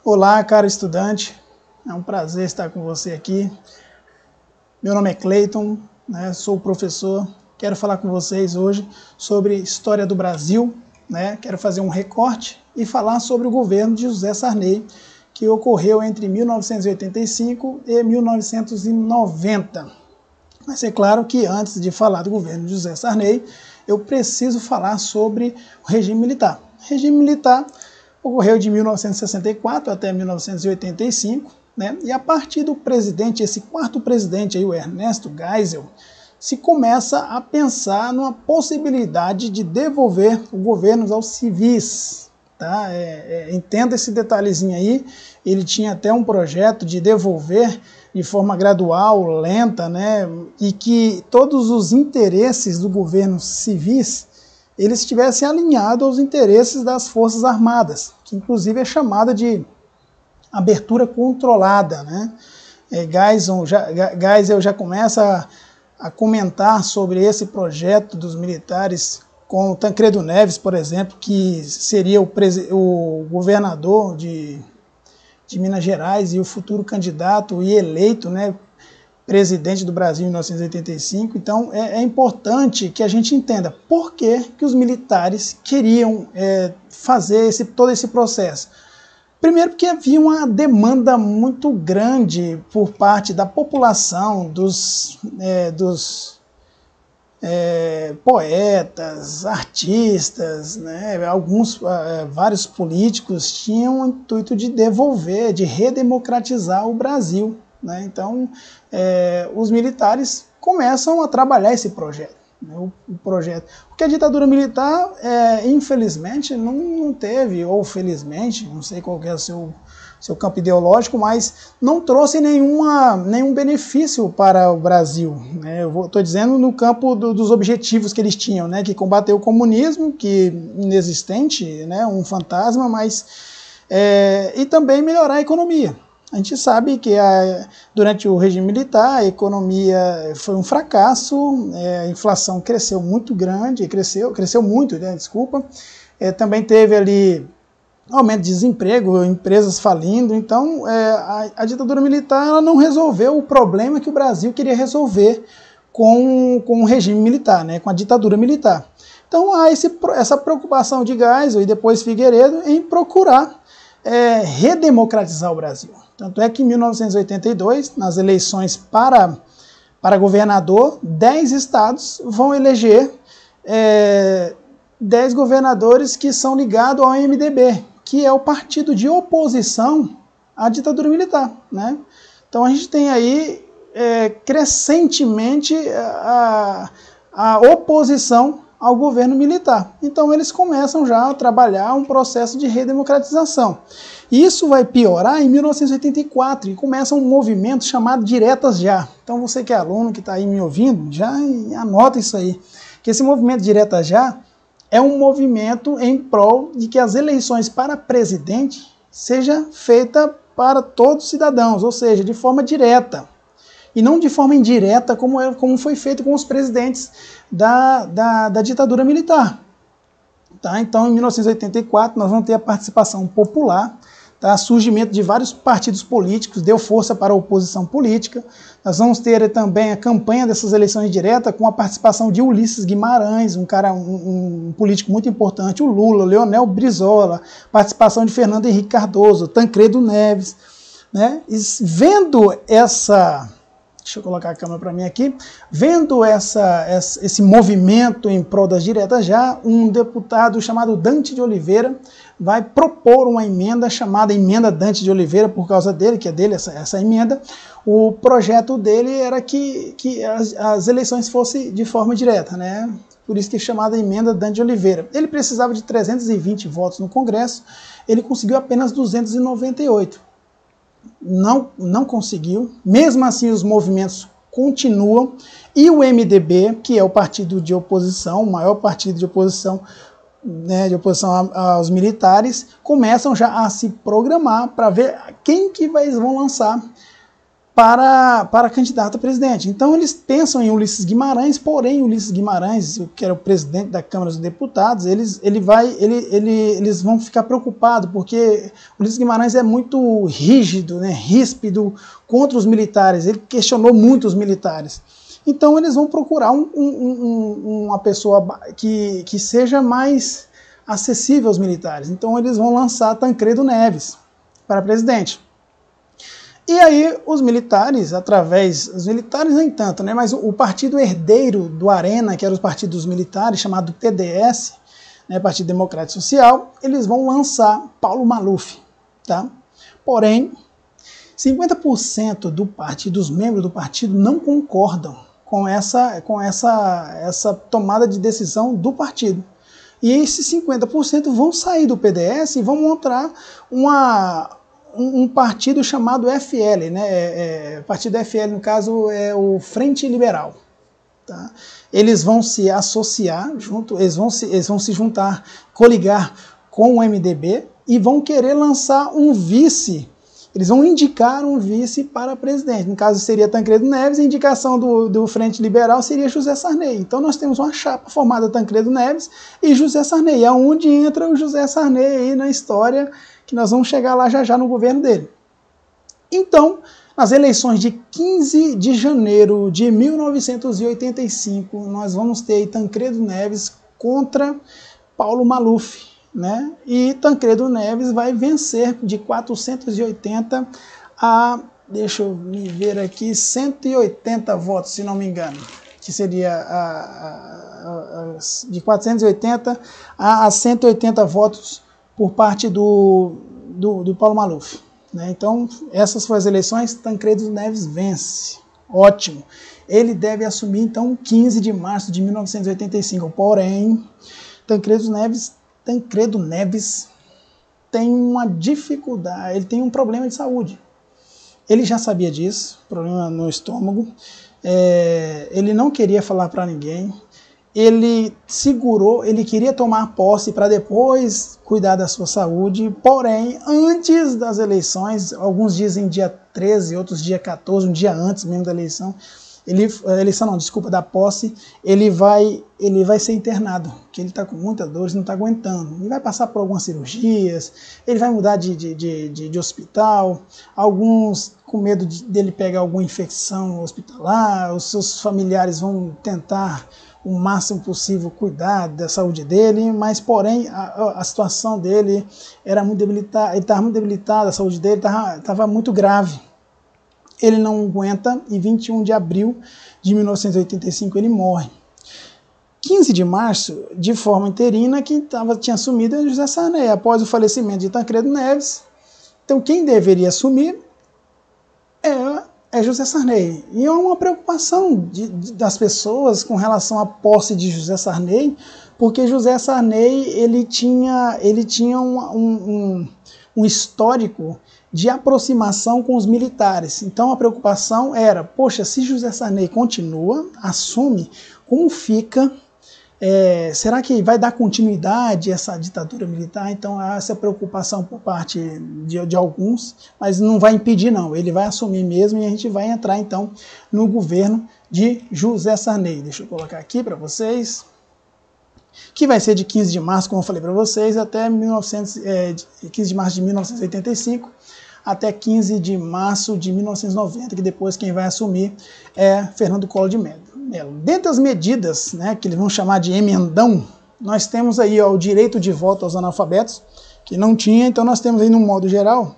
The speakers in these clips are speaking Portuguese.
Olá, caro estudante, é um prazer estar com você aqui. Meu nome é Cleiton, sou professor, quero falar com vocês hoje sobre história do Brasil, quero fazer um recorte e falar sobre o governo de José Sarney, que ocorreu entre 1985 e 1990. Mas é claro que antes de falar do governo de José Sarney, eu preciso falar sobre o regime militar. O regime militar ocorreu de 1964 até 1985, e a partir do presidente, esse quarto presidente, aí, o Ernesto Geisel, se começa a pensar numa possibilidade de devolver o governo aos civis. Tá? Entenda esse detalhezinho aí, ele tinha até um projeto de devolver de forma gradual, lenta, e que todos os interesses do governo civis eles estivessem alinhados aos interesses das Forças Armadas, que inclusive é chamada de abertura controlada. Geisel já começa a comentar sobre esse projeto dos militares com o Tancredo Neves, por exemplo, que seria o governador de Minas Gerais e o futuro candidato e eleito, presidente do Brasil em 1985. Então é importante que a gente entenda por que os militares queriam fazer todo esse processo. Primeiro porque havia uma demanda muito grande por parte da população, dos poetas, artistas, vários políticos tinham o intuito de devolver, de redemocratizar o Brasil. Então, os militares começam a trabalhar esse projeto. Porque a ditadura militar, infelizmente, não teve, ou felizmente, não sei qual é o seu campo ideológico, mas não trouxe nenhum benefício para o Brasil. Eu estou dizendo no campo dos objetivos que eles tinham, que combater o comunismo, que inexistente, um fantasma, mas e também melhorar a economia. A gente sabe que durante o regime militar a economia foi um fracasso, a inflação cresceu muito grande, cresceu muito, também teve ali aumento de desemprego, empresas falindo. Então a ditadura militar ela não resolveu o problema que o Brasil queria resolver com o regime militar, com a ditadura militar. Então há essa preocupação de Geisel e depois Figueiredo em procurar redemocratizar o Brasil. Tanto é que em 1982, nas eleições para governador, 10 estados vão eleger 10 governadores que são ligados ao MDB, que é o partido de oposição à ditadura militar. Então a gente tem aí crescentemente a oposição ao governo militar. Então eles começam já a trabalhar um processo de redemocratização. Isso vai piorar em 1984 e começa um movimento chamado Diretas Já. Então você que é aluno, que está aí me ouvindo, já anota isso aí, que esse movimento Diretas Já é um movimento em prol de que as eleições para presidente seja feita para todos os cidadãos, ou seja, de forma direta. E não de forma indireta, como foi feito com os presidentes da ditadura militar. Então, em 1984, nós vamos ter a participação popular, surgimento de vários partidos políticos, deu força para a oposição política. Nós vamos ter também a campanha dessas eleições diretas com a participação de Ulisses Guimarães, um político muito importante, o Lula, Leonel Brizola, participação de Fernando Henrique Cardoso, Tancredo Neves. E vendo essa... Deixa eu colocar a câmera para mim aqui. Vendo esse movimento em prol das diretas já, um deputado chamado Dante de Oliveira vai propor uma emenda chamada Emenda Dante de Oliveira, por causa dele, que é dele essa emenda. O projeto dele era que as eleições fossem de forma direta, por isso que é chamada Emenda Dante de Oliveira. Ele precisava de 320 votos no Congresso, ele conseguiu apenas 298. Não conseguiu, mesmo assim os movimentos continuam, e o MDB, que é o partido de oposição, o maior partido de oposição, aos militares, começam já a se programar para ver quem que vão lançar para candidato a presidente. Então eles pensam em Ulisses Guimarães, porém Ulisses Guimarães, que era o presidente da Câmara dos Deputados, eles vão ficar preocupados, porque Ulisses Guimarães é muito rígido, né, ríspido contra os militares, ele questionou muito os militares. Então eles vão procurar uma pessoa que seja mais acessível aos militares. Então eles vão lançar Tancredo Neves para presidente. E aí os militares, os militares nem tanto, né, mas o partido herdeiro do Arena, que era os partidos militares, chamado PDS, né, Partido Democrático Social, eles vão lançar Paulo Maluf, tá? Porém, 50% dos membros do partido não concordam com essa tomada de decisão do partido. E esses 50% vão sair do PDS e vão montar um partido chamado FL, né? Partido FL, no caso, é o Frente Liberal. Tá? Eles vão se associar, eles vão se juntar, coligar com o MDB e vão querer lançar um vice. Eles vão indicar um vice para presidente. No caso, seria Tancredo Neves, a indicação do Frente Liberal seria José Sarney. Então nós temos uma chapa formada Tancredo Neves e José Sarney, aonde entra o José Sarney aí na história, que nós vamos chegar lá já no governo dele. Então, nas eleições de 15 de janeiro de 1985, nós vamos ter Tancredo Neves contra Paulo Maluf, né? E Tancredo Neves vai vencer de 480 a, deixa eu me ver aqui, 180 votos, se não me engano, que seria de 480 a 180 votos por parte do Paulo Maluf, né? Então, essas foram as eleições, Tancredo Neves vence. Ótimo. Ele deve assumir, então, 15 de março de 1985. Porém, Tancredo Neves tem uma dificuldade, ele tem um problema de saúde. Ele já sabia disso, problema no estômago. Ele não queria falar para ninguém. Ele segurou, ele queria tomar posse para depois cuidar da sua saúde, porém, antes das eleições, alguns dizem dia 13, outros dia 14, um dia antes mesmo da eleição, da posse, ele vai ser internado, porque ele está com muita dor, não está aguentando. Ele vai passar por algumas cirurgias, ele vai mudar de hospital, alguns com medo dele pegar alguma infecção hospitalar, os seus familiares vão tentar o máximo possível cuidar da saúde dele, mas porém a situação dele era muito debilitada, ele estava muito debilitado, a saúde dele estava muito grave. Ele não aguenta e 21 de abril de 1985 ele morre. 15 de março, de forma interina, quem tinha assumido é José Sarney, após o falecimento de Tancredo Neves. Então quem deveria assumir é José Sarney. E é uma preocupação das pessoas com relação à posse de José Sarney, porque José Sarney ele tinha um histórico de aproximação com os militares. Então a preocupação era, poxa, se José Sarney continua, assume, como fica? Será que vai dar continuidade a essa ditadura militar? Então há essa preocupação por parte de alguns, mas não vai impedir não, ele vai assumir mesmo e a gente vai entrar então no governo de José Sarney. Deixa eu colocar aqui para vocês, que vai ser de 15 de março, como eu falei para vocês, até 15 de março de 1985, até 15 de março de 1990, que depois quem vai assumir é Fernando Collor de Mello. Dentre as medidas, né, que eles vão chamar de emendão, nós temos aí o direito de voto aos analfabetos, que não tinha, então nós temos aí no modo geral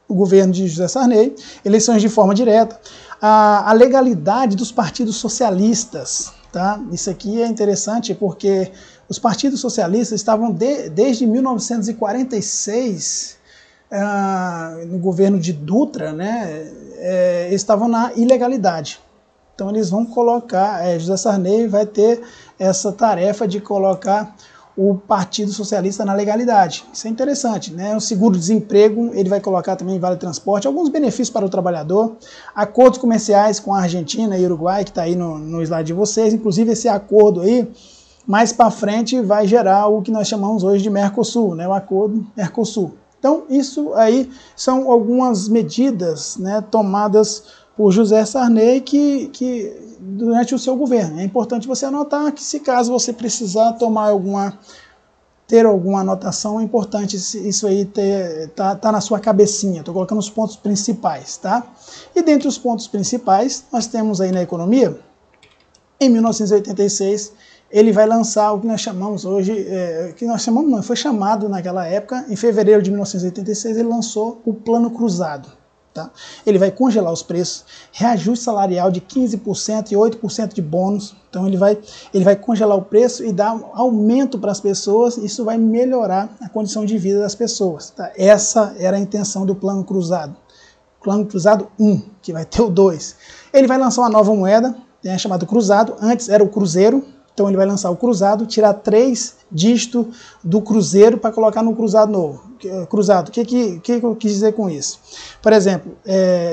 o governo de José Sarney, eleições de forma direta, a legalidade dos partidos socialistas. Tá? Isso aqui é interessante porque os partidos socialistas estavam desde 1946, no governo de Dutra, né, estavam na ilegalidade. Então eles vão colocar, José Sarney vai ter essa tarefa de colocar o Partido Socialista na legalidade. Isso é interessante, né? O seguro-desemprego, ele vai colocar também vale transporte, alguns benefícios para o trabalhador, acordos comerciais com a Argentina e Uruguai, que está aí no slide de vocês, inclusive esse acordo aí, mais para frente vai gerar o que nós chamamos hoje de Mercosul, né? O acordo Mercosul. Então, isso aí são algumas medidas, né, tomadas por José Sarney que durante o seu governo. É importante você anotar que, se caso você precisar ter alguma anotação, é importante isso aí tá na sua cabecinha. Estou colocando os pontos principais, tá? E dentre os pontos principais, nós temos aí na economia, em 1986, ele vai lançar o que nós chamamos hoje, foi chamado naquela época, em fevereiro de 1986, ele lançou o Plano Cruzado. Tá? Ele vai congelar os preços, reajuste salarial de 15% e 8% de bônus. Então ele vai congelar o preço e dar aumento para as pessoas. Isso vai melhorar a condição de vida das pessoas. Tá? Essa era a intenção do Plano Cruzado. Plano Cruzado 1, que vai ter o 2. Ele vai lançar uma nova moeda, chamada Cruzado. Antes era o Cruzeiro. Então ele vai lançar o Cruzado, tirar 3 dígitos do Cruzeiro para colocar no Cruzado novo. Cruzado, o que eu quis dizer com isso? Por exemplo,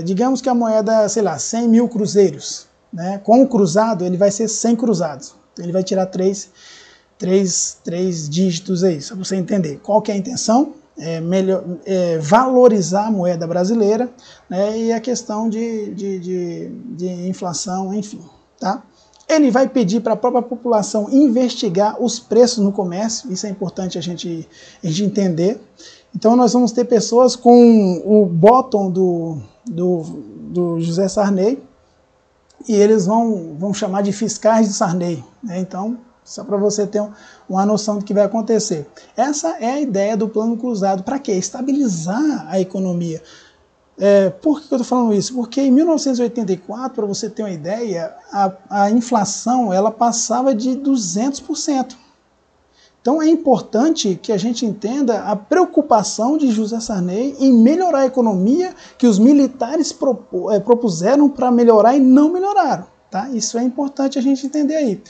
digamos que a moeda, sei lá, 100 mil cruzeiros. Né? Com o Cruzado ele vai ser 100 cruzados. Então ele vai tirar 3 dígitos aí, só para você entender. Qual que é a intenção? Valorizar a moeda brasileira, né? E a questão de inflação, enfim. Tá? Ele vai pedir para a própria população investigar os preços no comércio, isso é importante a gente entender. Então nós vamos ter pessoas com o bottom do José Sarney, e eles vão chamar de fiscais de Sarney. Né? Então, só para você ter uma noção do que vai acontecer. Essa é a ideia do Plano Cruzado. Para quê? Estabilizar a economia. Por que eu estou falando isso? Porque em 1984, para você ter uma ideia, a inflação ela passava de 200%. Então é importante que a gente entenda a preocupação de José Sarney em melhorar a economia que os militares propuseram para melhorar e não melhoraram. Tá? Isso é importante a gente entender aí.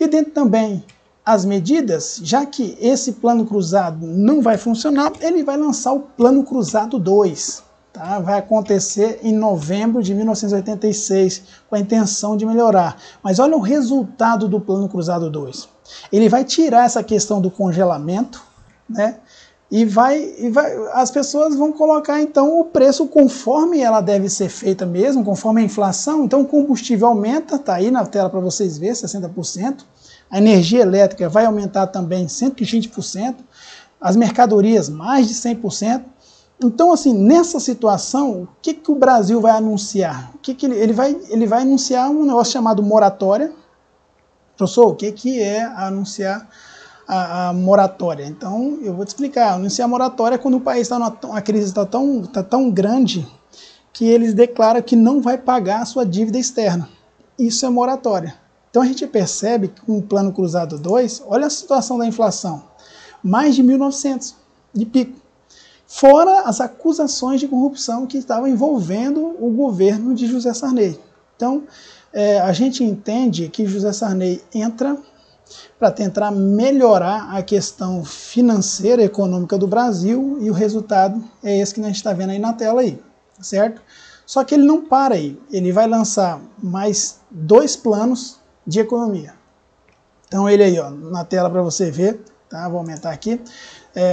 E dentro também as medidas, já que esse Plano Cruzado não vai funcionar, ele vai lançar o Plano Cruzado 2. Tá? Vai acontecer em novembro de 1986, com a intenção de melhorar. Mas olha o resultado do Plano Cruzado 2. Ele vai tirar essa questão do congelamento, né? As pessoas vão colocar então o preço conforme ela deve ser feita mesmo, conforme a inflação. Então o combustível aumenta, está aí na tela para vocês verem, 60%. A energia elétrica vai aumentar também 120%. As mercadorias mais de 100%. Então, assim, nessa situação, o que o Brasil vai anunciar? Ele vai anunciar um negócio chamado moratória. Professor, o que é anunciar a moratória? Então, eu vou te explicar. Anunciar a moratória é quando o país a crise está tão grande que eles declaram que não vai pagar a sua dívida externa. Isso é moratória. Então, a gente percebe que com o Plano Cruzado 2, olha a situação da inflação. Mais de 1.900 de pico. Fora as acusações de corrupção que estavam envolvendo o governo de José Sarney. Então, a gente entende que José Sarney entra para tentar melhorar a questão financeira e econômica do Brasil, e o resultado é esse que a gente está vendo aí na tela, aí, certo? Só que ele não para aí, ele vai lançar mais 2 planos de economia. Então ele aí, ó, na tela para você ver, tá? Vou aumentar aqui.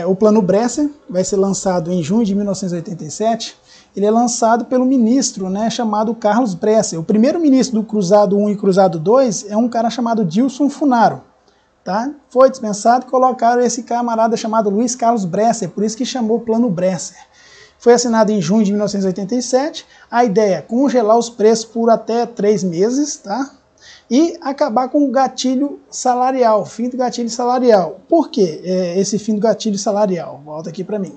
O Plano Bresser vai ser lançado em junho de 1987. Ele é lançado pelo ministro, né, chamado Carlos Bresser. O primeiro ministro do Cruzado 1 e Cruzado 2 é um cara chamado Dilson Funaro. Tá? Foi dispensado e colocaram esse camarada chamado Luiz Carlos Bresser, por isso que chamou Plano Bresser. Foi assinado em junho de 1987. A ideia é congelar os preços por até 3 meses, tá? E acabar com o gatilho salarial, fim do gatilho salarial. Por que esse fim do gatilho salarial? Volta aqui para mim.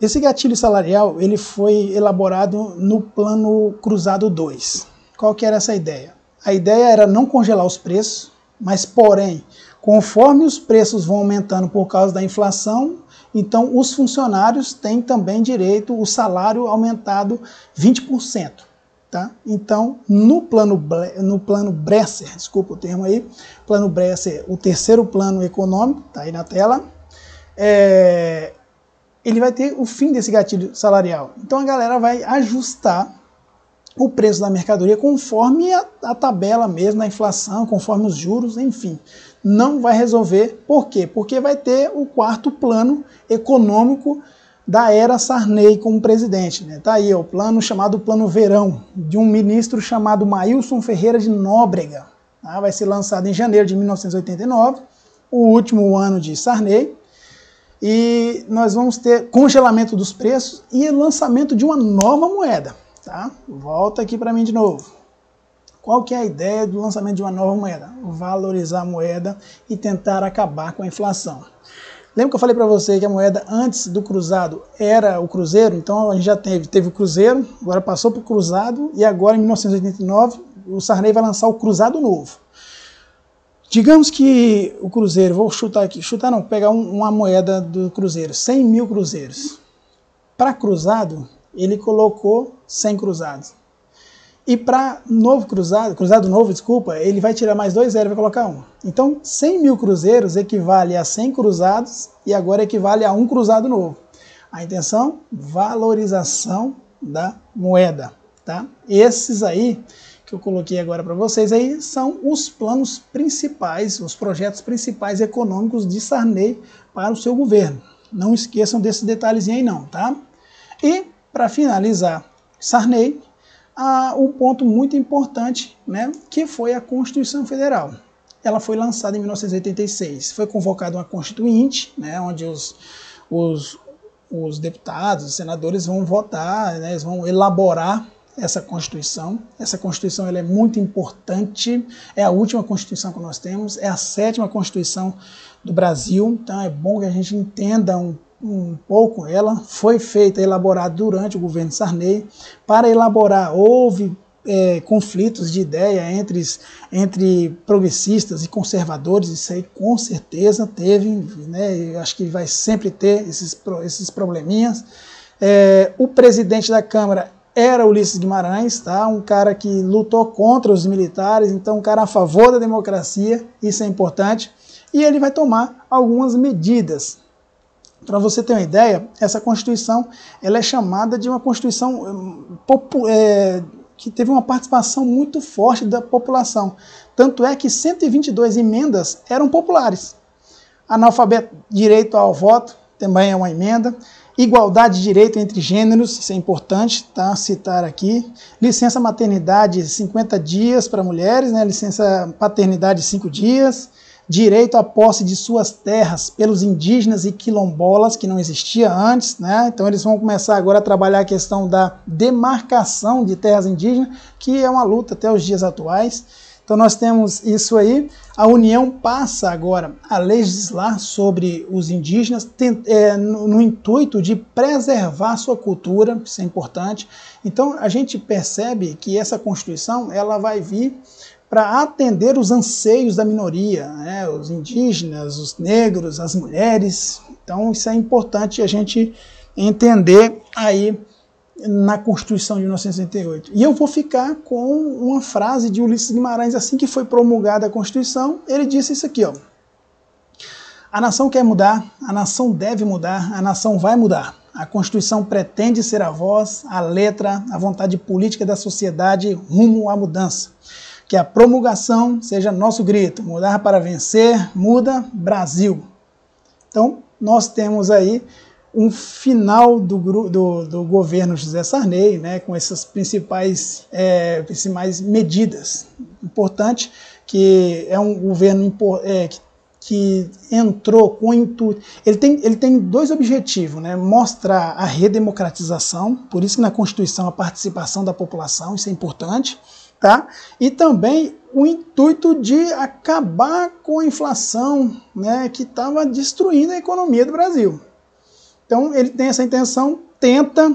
Esse gatilho salarial ele foi elaborado no Plano Cruzado 2. Qual que era essa ideia? A ideia era não congelar os preços, mas porém, conforme os preços vão aumentando por causa da inflação, então os funcionários têm também direito ao salário aumentado 20%. Tá? Então, no plano Bresser, desculpa o termo aí, Plano Bresser, o terceiro plano econômico, tá aí na tela, ele vai ter o fim desse gatilho salarial. Então a galera vai ajustar o preço da mercadoria conforme a tabela mesmo da inflação, conforme os juros, enfim. Não vai resolver. Por quê? Porque vai ter o quarto plano econômico da era Sarney como presidente. Né? Tá aí, o plano chamado Plano Verão, de um ministro chamado Maílson Ferreira de Nóbrega. Tá? Vai ser lançado em janeiro de 1989, o último ano de Sarney. E nós vamos ter congelamento dos preços e lançamento de uma nova moeda. Tá? Volta aqui para mim de novo. Qual que é a ideia do lançamento de uma nova moeda? Valorizar a moeda e tentar acabar com a inflação. Lembra que eu falei para você que a moeda antes do cruzado era o cruzeiro? Então a gente já teve o cruzeiro, agora passou para o cruzado e agora em 1989 o Sarney vai lançar o cruzado novo. Digamos que o cruzeiro, vou chutar aqui, pegar uma moeda do cruzeiro, 100 mil cruzeiros. Para cruzado, ele colocou 100 cruzados. E para novo cruzado novo, desculpa, ele vai tirar mais 2 zeros e vai colocar 1. Então, 100 mil cruzeiros equivale a 100 cruzados e agora equivale a 1 cruzado novo. A intenção, valorização da moeda. Tá? Esses aí que eu coloquei agora para vocês aí são os planos principais, os projetos principais econômicos de Sarney para o seu governo. Não esqueçam desse detalhezinho aí não, tá? E, para finalizar, Sarney, um ponto muito importante, né, que foi a Constituição Federal. Ela foi lançada em 1986. Foi convocada uma constituinte, né, onde os deputados, os senadores vão votar, né, eles vão elaborar essa Constituição. Essa Constituição ela é muito importante, é a última Constituição que nós temos, é a 7ª Constituição do Brasil, então é bom que a gente entenda um pouco ela. Foi elaborada durante o governo Sarney. Para elaborar, houve conflitos de ideia entre progressistas e conservadores, isso aí com certeza teve, né, eu acho que vai sempre ter esses probleminhas. O presidente da Câmara era Ulisses Guimarães, tá? Um cara que lutou contra os militares, então um cara a favor da democracia, isso é importante, e ele vai tomar algumas medidas. Para você ter uma ideia, essa Constituição ela é chamada de uma Constituição que teve uma participação muito forte da população. Tanto é que 122 emendas eram populares. Analfabeto, direito ao voto, também é uma emenda. Igualdade de direito entre gêneros, isso é importante, tá? Citar aqui. Licença maternidade 50 dias para mulheres, né? Licença paternidade 5 dias. Direito à posse de suas terras pelos indígenas e quilombolas, que não existia antes, né? Então eles vão começar agora a trabalhar a questão da demarcação de terras indígenas, que é uma luta até os dias atuais. Então nós temos isso aí. A União passa agora a legislar sobre os indígenas no intuito de preservar sua cultura, isso é importante. Então a gente percebe que essa Constituição ela vai vir para atender os anseios da minoria, né? Os indígenas, os negros, as mulheres. Então isso é importante a gente entender aí na Constituição de 1968. E eu vou ficar com uma frase de Ulisses Guimarães assim que foi promulgada a Constituição. Ele disse isso aqui, ó: a nação quer mudar, a nação deve mudar, a nação vai mudar. A Constituição pretende ser a voz, a letra, a vontade política da sociedade rumo à mudança. Que a promulgação seja nosso grito, mudar para vencer, muda Brasil. Então, nós temos aí um final do governo José Sarney, né, com essas principais medidas. Importante que é um governo que entrou com o intuito. Ele tem 2 objetivos, né, mostrar a redemocratização, por isso que na Constituição a participação da população, isso é importante. Tá? E também o intuito de acabar com a inflação, né, que estava destruindo a economia do Brasil. Então ele tem essa intenção, tenta,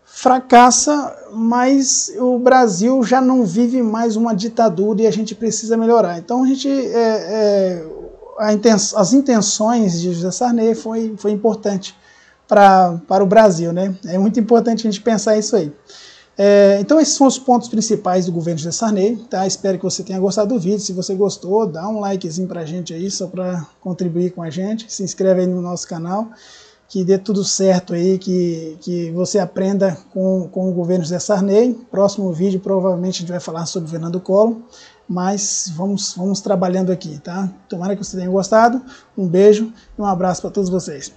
fracassa, mas o Brasil já não vive mais uma ditadura e a gente precisa melhorar. Então a gente, as intenções de José Sarney foi importante para o Brasil, né? É muito importante a gente pensar isso aí. Então esses são os pontos principais do governo José Sarney, tá? Espero que você tenha gostado do vídeo. Se você gostou, dá um likezinho pra gente aí, só para contribuir com a gente. Se inscreve aí no nosso canal, que dê tudo certo aí, que você aprenda com o governo José Sarney. Próximo vídeo provavelmente a gente vai falar sobre o Fernando Collor, mas vamos trabalhando aqui, tá? Tomara que você tenha gostado, um beijo e um abraço para todos vocês.